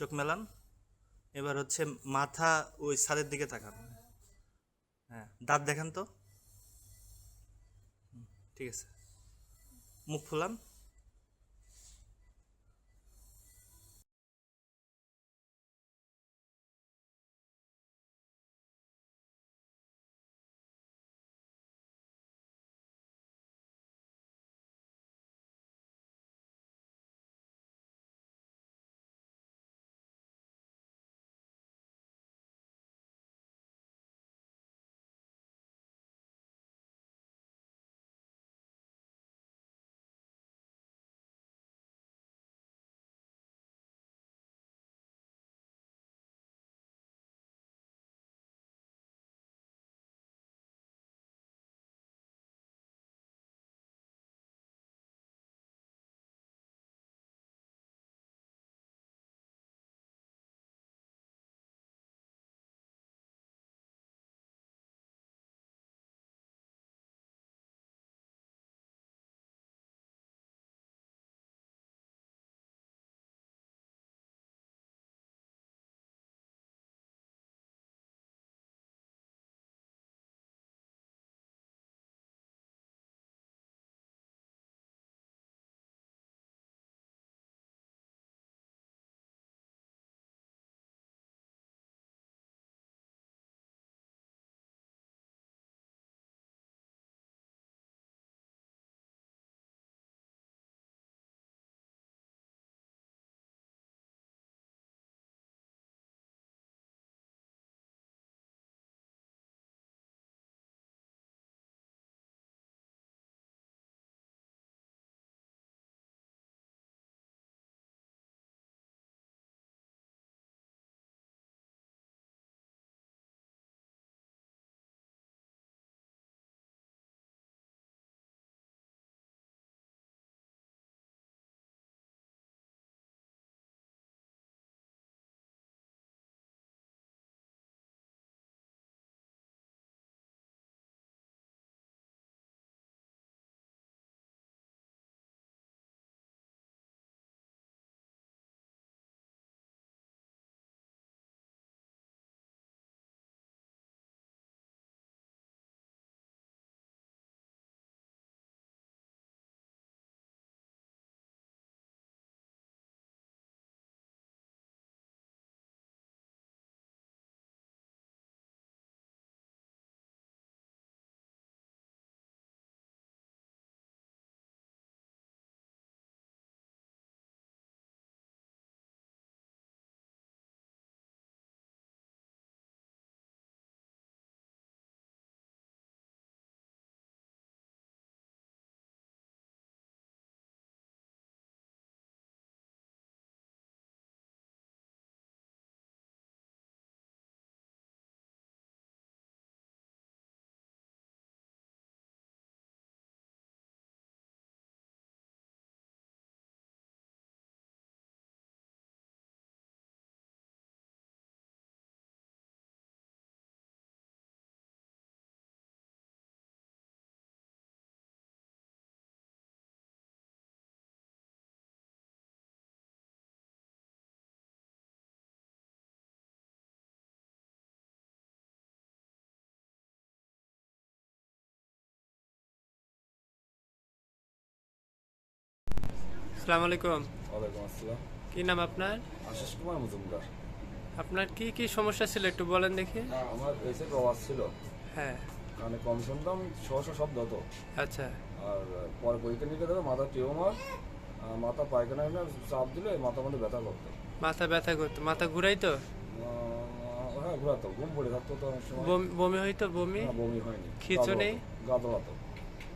চোখ মেলান। এবার হচ্ছে মাথা ওই ছাদের দিকে তাকান। হ্যাঁ, দাঁত দেখান তো। ঠিক আছে, মুখ ফুলান। আসসালামু আলাইকুম। ওয়ালাইকুম আসসালাম। কি নাম আপনার? আশিস কুমার মজুমদার। আপনার কি কি সমস্যা ছিল একটু বলেন দেখি। আমার এসে প্রবাস ছিল, হ্যাঁ। মানে কম শুনতাম, সহসা শব্দ হতো। আচ্ছা। আর পরে পরীক্ষা নিতে দেবে মাথা টিউমার, মাথা পায়খানা চাপ দিলে মাথার মধ্যে ব্যথা করতো। মাথা ব্যথা করতো, মাথা ঘুরাইতো? হ্যাঁ, ঘোরাতো, ঘুম পড়ে থাকতো তো অনেক সময়। বমি হইতো? বমি? না, বমি হয়নি। খিঁচুনি? গা দোলাতো।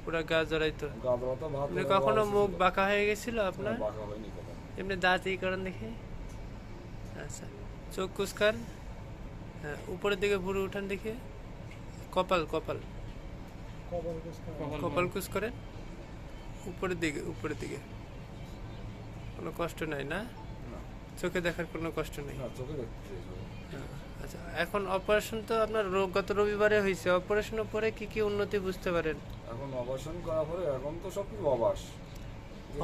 পুরো গা জড়াইতো? গা দোলাতো, ভাত এমনি কখনো মুখ বাঁকা হয়ে গেছিল আপনার? বাঁকা হয়নি কখনো। এমনি দাঁত ই করেন দেখি। আচ্ছা, চোখ কুচকান। হ্যাঁ, উপরের দিকে ভুরু উঠান দেখি। কপাল কপাল কপাল কুচ করেন উপরের দিকে, উপরের দিকে। কোনো কষ্ট নাই না? না, চোখে দেখার কোনো কষ্ট নেই? না, চোখে দেখতে। আচ্ছা, এখন অপারেশন তো আপনার গত রবিবারে হয়েছে। অপারেশনের পরে কি কি উন্নতি বুঝতে পারেন? এখন অপারেশন করার পরে এখন তো সব কিছু অবাস,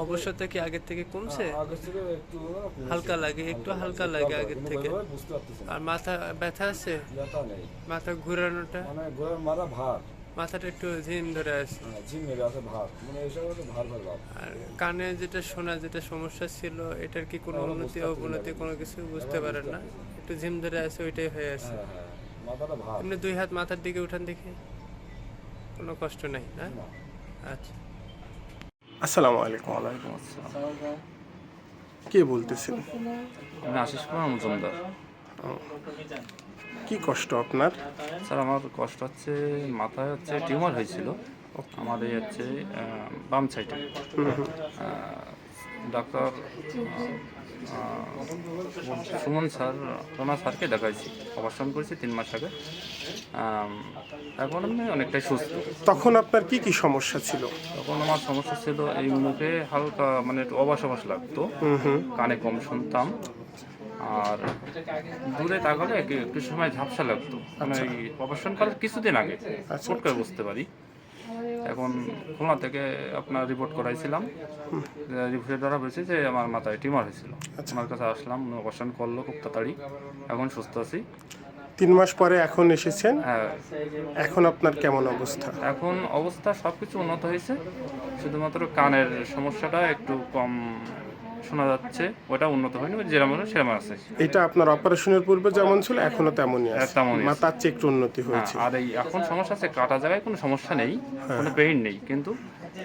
অবশ্যতা কি আগের থেকে কমছে? আগের থেকে একটু কমেছে। হালকা লাগে, একটু হালকা লাগে আগের কিন্তু থেকে। ওইভাবে বুঝতে পারতেছি না। আর মাথা ব্যথা আছে? ব্যথা নেই, মাথা ঘুরানোটা? মানে ঘোড়ার মাথা ভার, মাথাটা একটু ঝিম ধরে আছে। ঝিম মেরে আছে ভার, মানে এইসব হচ্ছে ভার ভার ভাব। আর কানে যেটা শোনা, যেটা সমস্যা ছিল, এটার কি কোনো এখনো উন্নতি বুঝতে পারছি না অবনতি কিছু। কোনো কিছু বুঝতে এখনো পারেন বুঝতে না? পারছি একটু ঝিম ধরে আছে, ওইটাই হয়ে আছে। হ্যাঁ হ্যাঁ, মাথাটা ভার। এমনি 2 হাত মাথার দিকে উঠান দেখি, কোনো কষ্ট নাই না? না। আচ্ছা। আসসালামু আলাইকুম। ওয়ালাইকুম আসসালাম। কে বলতেছেন? আমি আশিস কুমার মজুমদার। কি কষ্ট আপনার? স্যার আমার কষ্ট হচ্ছে, মাথায় হচ্ছে টিউমার হয়েছিল আমার, এই হচ্ছে বাম সাইডে। ডাক্তার সুমন স্যার, রোনা স্যারকে দেখাইছি, অপারেশন করেছি 3 মাস আগে। এখন আমি অনেকটাই সুস্থ। তখন আপনার কি কি সমস্যা ছিল? তখন আমার সমস্যা ছিল এই মুখে হালকা মানে একটু অবাস অবাস লাগতো, কানে কম শুনতাম, আর দূরে তাকালে একটু সময় ঝাপসা লাগতো। মানে এই অপারেশন করার কিছুদিন আগে হুট করে বুঝতে পারি। এখন খুলনা থেকে আপনার রিপোর্ট করাইছিলাম, রিপোর্টের দ্বারা বলেছে যে আমার মাথায় টিউমার হয়েছিল। আমার কাছে আসলাম, অপারেশন করলো খুব তাড়াতাড়ি, এখন সুস্থ আছি। 3 মাস পরে এখন এসেছেন, হ্যাঁ, এখন আপনার কেমন অবস্থা? এখন অবস্থা সব কিছু উন্নত হয়েছে, শুধুমাত্র কানের সমস্যাটা একটু কম শোনা যাচ্ছে, ওটা উন্নত হয়নি, যেরকম সেরকম আছে। এটা আপনার অপারেশনের পূর্বে যেমন ছিল এখনো তেমনই আছে, তেমনই আছে। মাথার চেয়ে একটু উন্নতি হয়েছে। আর এই এখন সমস্যা আছে, কাটা জায়গায় কোনো সমস্যা নেই, কোনো পেইন নেই, কিন্তু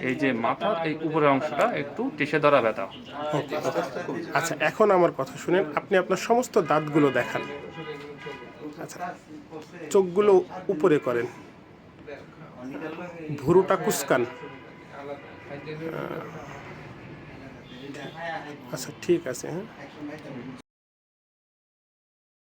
এই যে মাথার এই উপরের অংশটা একটু টিসে ধরা ব্যথা। আচ্ছা, এখন আমার কথা শুনেন, আপনি আপনার সমস্ত দাঁতগুলো দেখান। আচ্ছা, চোখগুলো উপরে করেন, ভুরুটা কুঁচকান। আচ্ছা, ঠিক আছে, হ্যাঁ।